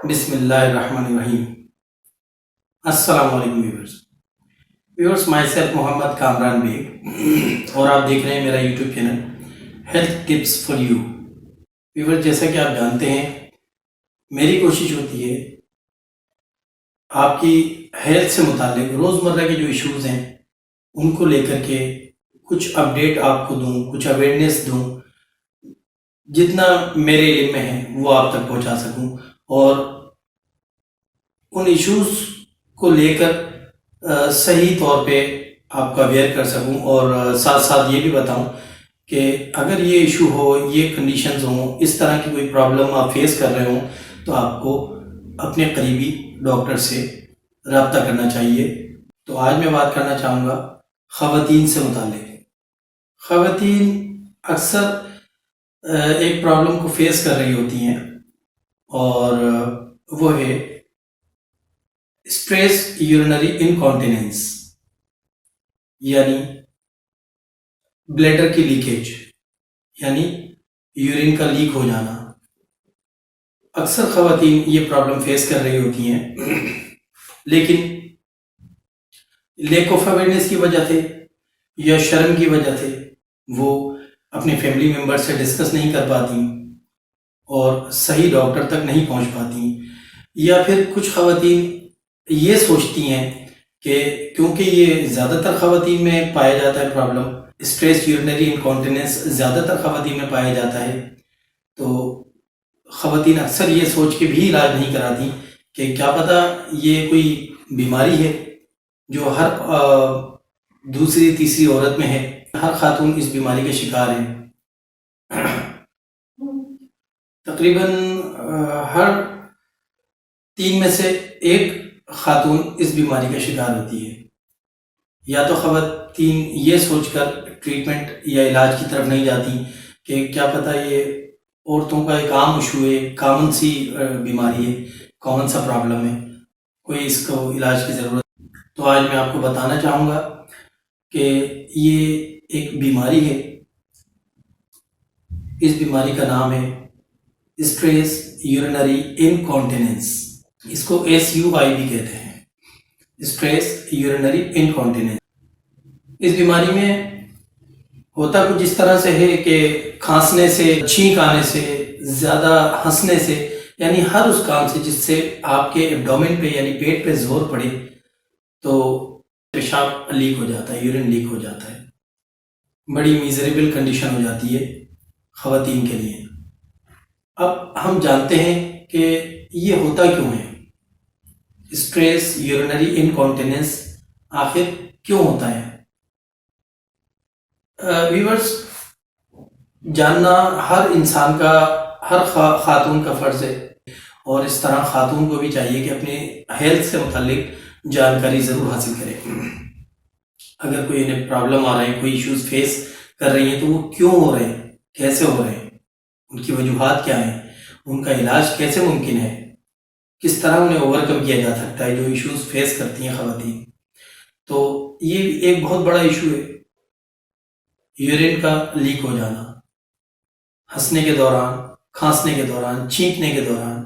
بسم اللہ الرحمن الرحیم۔ السلام علیکم viewers, myself Muhammad Kamran Baig اور آپ دیکھ رہے ہیں میرا YouTube channel health tips for you. Viewers, جیسا کہ آپ جانتے ہیں میری کوشش ہوتی ہے آپ کی ہیلتھ سے متعلق روزمرہ کے جو ایشوز ہیں ان کو لے کر کے کچھ اپڈیٹ آپ کو دوں، کچھ اویئرنیس دوں، جتنا میرے علم میں ہے وہ آپ تک پہنچا سکوں اور ان ایشوز کو لے کر صحیح طور پہ آپ کا اویئر کر سکوں اور ساتھ ساتھ یہ بھی بتاؤں کہ اگر یہ ایشو ہو، یہ کنڈیشنز ہوں، اس طرح کی کوئی پرابلم آپ فیس کر رہے ہوں تو آپ کو اپنے قریبی ڈاکٹر سے رابطہ کرنا چاہیے۔ تو آج میں بات کرنا چاہوں گا خواتین سے متعلق۔ خواتین اکثر ایک پرابلم کو فیس کر رہی ہوتی ہیں اور وہ ہے اسٹریس یورینری انکانٹیننس، یعنی بلیڈر کی لیکیج، یعنی یورین کا لیک ہو جانا۔ اکثر خواتین یہ پرابلم فیس کر رہی ہوتی ہیں، لیکن لیک آف اویئرنیس کی وجہ سے یا شرم کی وجہ سے وہ اپنے فیملی ممبر سے ڈسکس نہیں کر پاتی اور صحیح ڈاکٹر تک نہیں پہنچ پاتی، یا پھر کچھ خواتین یہ سوچتی ہیں کہ کیونکہ یہ زیادہ تر خواتین میں پایا جاتا ہے پرابلم، اسٹریس یورینری انکانٹیننس زیادہ تر خواتین میں پایا جاتا ہے، تو خواتین اکثر یہ سوچ کے بھی علاج نہیں کراتی کہ کیا پتہ یہ کوئی بیماری ہے جو ہر دوسری تیسری عورت میں ہے، ہر خاتون اس بیماری کے شکار ہے۔ تقریباً ہر 3 میں سے 1 خاتون اس بیماری کا شکار ہوتی ہے۔ یا تو خواتین یہ سوچ کر ٹریٹمنٹ یا علاج کی طرف نہیں جاتی کہ کیا پتہ یہ عورتوں کا ایک عام ایشو ہے، کامن سی بیماری ہے، کامن سا پرابلم ہے، کوئی اس کو علاج کی ضرورت۔ تو آج میں آپ کو بتانا چاہوں گا کہ یہ ایک بیماری ہے، اس بیماری کا نام ہے اسٹریس یورینری انکانٹیننس، اس کو SUI بھی کہتے ہیں، اسٹریس یورینری انکانٹیننس۔ اس بیماری میں ہوتا کچھ اس طرح سے ہے کہ کھانسنے سے، چھینک آنے سے، زیادہ ہنسنے سے، یعنی ہر اس کام سے جس سے آپ کے ایبڈومن پہ یعنی پیٹ پہ زور پڑے تو پیشاب لیک ہو جاتا ہے، یورین لیک ہو جاتا ہے۔ بڑی میزریبل کنڈیشن ہو جاتی ہے خواتین کے لیے۔ اب ہم جانتے ہیں کہ یہ ہوتا کیوں ہے، اسٹریس یورینری انکانٹیننس آخر کیوں ہوتا ہے۔ ویورز، جاننا ہر انسان کا، ہر خاتون کا فرض ہے، اور اس طرح خاتون کو بھی چاہیے کہ اپنے ہیلتھ سے متعلق جانکاری ضرور حاصل کرے۔ اگر کوئی انہیں پرابلم آ رہے ہیں، کوئی ایشوز فیس کر رہی ہیں تو وہ کیوں ہو رہے ہیں، کیسے ہو رہے ہیں، ان کی وجوہات کیا ہیں، ان کا علاج کیسے ممکن ہے، کس طرح انہیں اوورکم کیا جا سکتا ہے جو ایشوز فیس کرتی ہیں خواتین۔ تو یہ ایک بہت بڑا ایشو ہے، یورین کا لیک ہو جانا، ہنسنے کے دوران، کھانسنے کے دوران، چھینکنے کے دوران،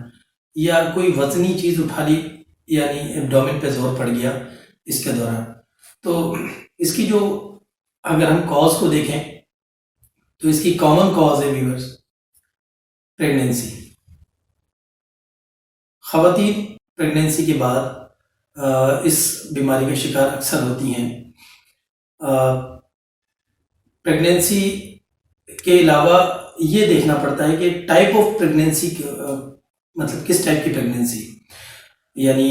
یا کوئی وزنی چیز اٹھا لی یعنی ایبڈومن پہ زور پڑ گیا اس کے دوران۔ تو اس کی جو اگر ہم کاز کو دیکھیں تو اس کی کامن کاز ہے ویورز پریگننسی۔ خواتین پریگننسی کے بعد اس بیماری کا شکار اکثر ہوتی ہیں۔ پریگننسی کے علاوہ یہ دیکھنا پڑتا ہے کہ ٹائپ آف پریگننسی، مطلب کس ٹائپ کی پریگننسی، یعنی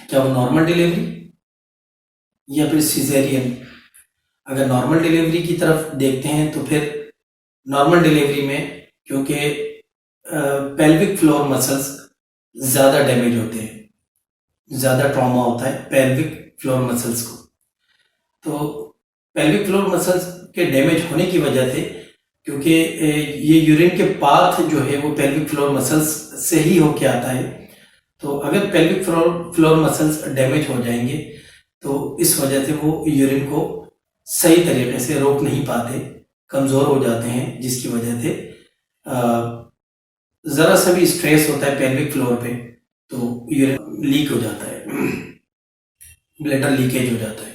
کیا وہ نارمل ڈیلیوری یا پھر سیزیرین۔ اگر نارمل ڈیلیوری کی طرف دیکھتے ہیں تو پھر نارمل ڈیلیوری میں کیونکہ پیلوک فلور مسلز زیادہ ڈیمیج ہوتے ہیں، زیادہ ٹراما ہوتا ہے پیلوک فلور مسلز کو، تو پیلوک فلور مسلز کے ڈیمیج ہونے کی وجہ سے، کیونکہ یہ یورین کے پاتھ جو ہے وہ پیلوک فلور مسلز سے ہی ہو کے آتا ہے، تو اگر پیلوک فلور مسلز ڈیمیج ہو جائیں گے تو اس وجہ سے وہ یورین کو صحیح طریقے سے روک نہیں پاتے، کمزور ہو جاتے ہیں، جس کی وجہ سے ذرا سا بھی اسٹریس ہوتا ہے پیلوک فلور پہ تو یورین لیک ہو جاتا ہے، بلیڈر لیکیج ہو جاتا ہے۔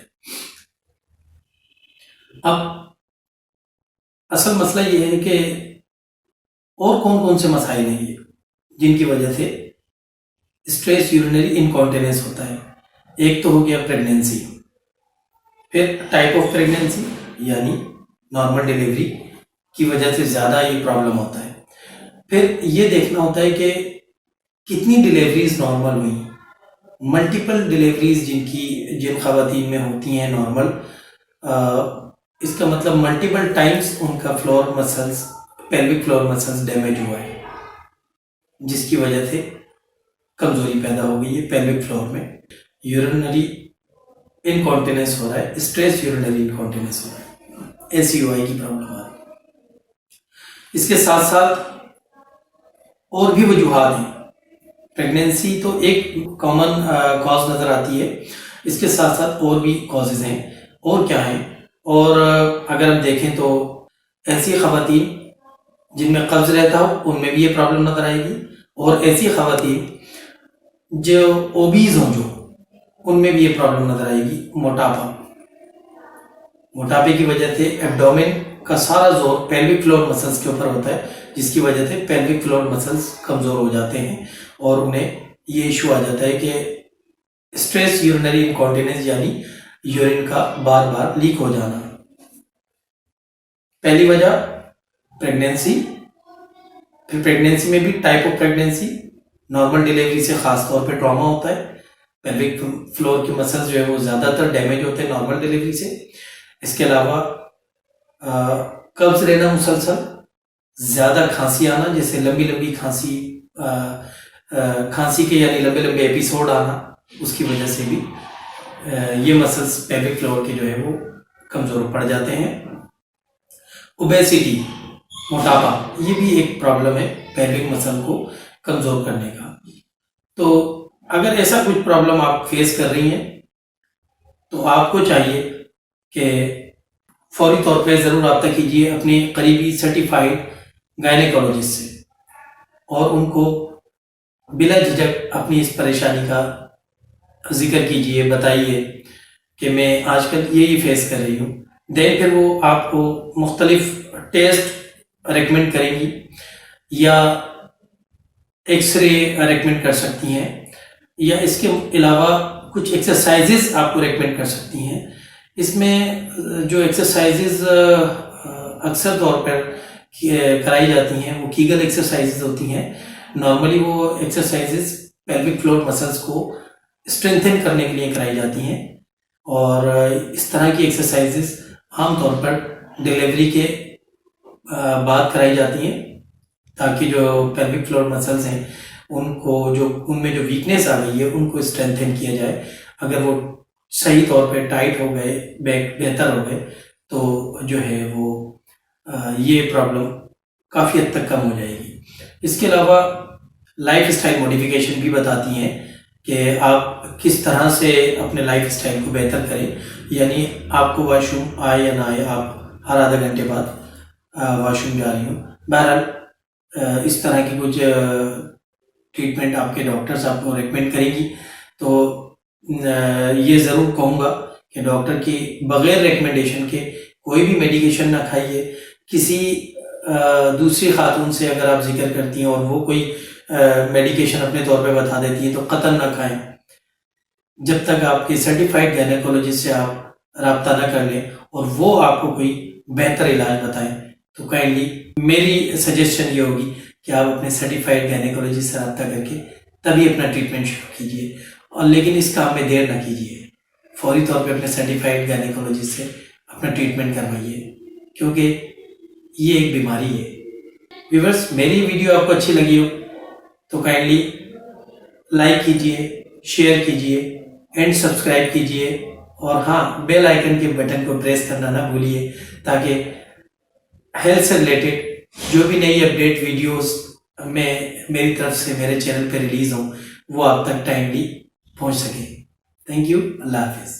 اب اصل مسئلہ یہ ہے کہ اور کون کون سے مسائل ہیں یہ جن کی وجہ سے اسٹریس یورینری انکانٹیننس ہوتا ہے۔ ایک تو ہو گیا پریگنینسی، پھر ٹائپ آف پریگنینسی یعنی نارمل ڈیلیوری کی وجہ سے زیادہ یہ پرابلم ہوتا ہے۔ پھر یہ دیکھنا ہوتا ہے کہ کتنی ڈیلیوریز نارمل ہوئی، ملٹیپل ڈیلیوریز جن خواتین میں ہوتی ہیں نارمل، اس کا مطلب ملٹیپل ٹائمز ان کا floor muscles, pelvic floor muscles damage ہوا ہے، جس کی وجہ سے کمزوری پیدا ہو گئی ہے پیلوک فلور میں، یورینری انکانٹیننس ہو رہا ہے، اسٹریس یورینری انکانٹیننس ہو رہا ہے، ACOI کی پرابلم آ رہی ہے۔ اس کے ساتھ ساتھ اور بھی وجوہات ہیں۔ پریگنینسی تو ایک کامن کاز نظر آتی ہے، اس کے ساتھ ساتھ اور بھی کازز ہیں۔ اور کیا ہیں؟ اور اگر ہم دیکھیں تو ایسی خواتین جن میں قبض رہتا ہو ان میں بھی یہ پرابلم نظر آئے گی، اور ایسی خواتین جو اوبیز ہوں جو ان میں بھی یہ پرابلم نظر آئے گی۔ موٹاپے کی وجہ سے ایبڈومن کا سارا زور پیلوک فلور مسلز کے اوپر ہوتا ہے، جس کی وجہ سے پیلوک فلور مسلز کمزور ہو جاتے ہیں اور انہیں یہ ایشو آ جاتا ہے کہ اسٹریس یورینری انکانٹیننس یعنی یورین کا بار بار لیک ہو جانا۔ پہلی وجہ پریگنینسی، پھر پریگنینسی میں بھی type of pregnancy, normal delivery سے خاص طور پہ ٹراما ہوتا ہے، پیلوک فلور کے مسلز جو ہے وہ زیادہ تر ڈیمیج ہوتے ہیں نارمل ڈیلیوری سے۔ اس کے علاوہ قبض رہنا مسلسل، زیادہ کھانسی آنا، جیسے لمبی لمبی کھانسی کے یعنی لمبے لمبے ایپیسوڈ آنا، اس کی وجہ سے بھی یہ مسلز پیلوک فلور کے جو ہے وہ کمزور پڑ جاتے ہیں۔ اوبیسٹی، موٹاپا، یہ بھی ایک پرابلم ہے پیلوک مسل کو کمزور کرنے کا۔ تو اگر ایسا کچھ پرابلم آپ فیس کر رہی ہیں تو آپ کو چاہیے کہ فوری طور پہ ضرور رابطہ کیجیے اپنی قریبی سرٹیفائڈ گائنیکولوجسٹ سے، اور ان کو بلا جھجک اپنی اس پریشانی کا ذکر کیجیے، بتائیے کہ میں آج کل یہی فیس کر رہی ہوں۔ پھر وہ آپ کو مختلف ٹیسٹ ریکمینڈ کریں گی یا ایکس رے ریکمینڈ کر سکتی ہیں، یا اس کے علاوہ کچھ ایکسرسائزز آپ کو ریکمینڈ کر سکتی ہیں۔ اس میں جو ایکسرسائزز اکثر طور پر کرائی جاتی ہیں وہ کیگل ایکسرسائزز ہوتی ہیں۔ نارملی وہ ایکسرسائزز پیلوک فلور مسلز کو اسٹرینتھن کرنے کے لیے کرائی جاتی ہیں، اور اس طرح کی ایکسرسائزز عام طور پر ڈیلیوری کے بعد کرائی جاتی ہیں، تاکہ جو پیلوک فلور مسلز ہیں ان میں جو ویکنیس آ گئی ہے ان کو اسٹرینتھن کیا جائے۔ اگر وہ صحیح طور پہ ٹائٹ ہو گئے، بہتر ہو گئے، تو جو ہے وہ یہ پرابلم کافی حد تک کم ہو جائے گی۔ اس کے علاوہ لائف اسٹائل موڈیفیکیشن بھی بتاتی ہیں کہ آپ کس طرح سے اپنے لائف اسٹائل کو بہتر کریں، یعنی آپ کو واش روم آئے یا نہ آئے، آپ ہر آدھا گھنٹے بعد واش روم جا رہی ہوں۔ بہرحال اس طرح کی کچھ ٹریٹمنٹ آپ کے ڈاکٹرز آپ کو ریکمینڈ کریں گی، تو یہ ضرور کہوں گا کہ ڈاکٹر کی بغیر ریکمینڈیشن کے کوئی بھی میڈیکیشن نہ کھائیے۔ کسی دوسری خاتون سے اگر آپ ذکر کرتی ہیں اور وہ کوئی میڈیکیشن اپنے طور پہ بتا دیتی ہیں تو قطعاً نہ کھائیں جب تک آپ کے سرٹیفائڈ گائنیکولوجسٹ سے آپ رابطہ نہ کر لیں اور وہ آپ کو کوئی بہتر علاج بتائیں۔ تو کائنڈلی میری سجیشن یہ ہوگی کہ آپ اپنے سرٹیفائڈ گائنیکولوجسٹ سے رابطہ کر کے تبھی اپنا ٹریٹمنٹ شروع کیجیے، اور لیکن اس کام میں دیر نہ کیجیے، فوری طور پہ اپنے سرٹیفائڈ گائنیکولوجسٹ سے اپنا ٹریٹمنٹ کروائیے، کیونکہ یہ ایک بیماری ہے۔ ویورز، میری ویڈیو آپ کو اچھی لگی ہو تو کائنڈلی لائک کیجیے، شیئر کیجیے اینڈ سبسکرائب کیجیے، اور ہاں بیل آئیکن کے بٹن کو پریس کرنا نہ بھولیے، تاکہ ہیلتھ سے ریلیٹڈ جو بھی نئی اپڈیٹ ویڈیوز میں میری طرف سے میرے چینل پہ ریلیز ہوں وہ آپ تک ٹائملی پہنچ سکے۔ تھینک یو، اللہ حافظ۔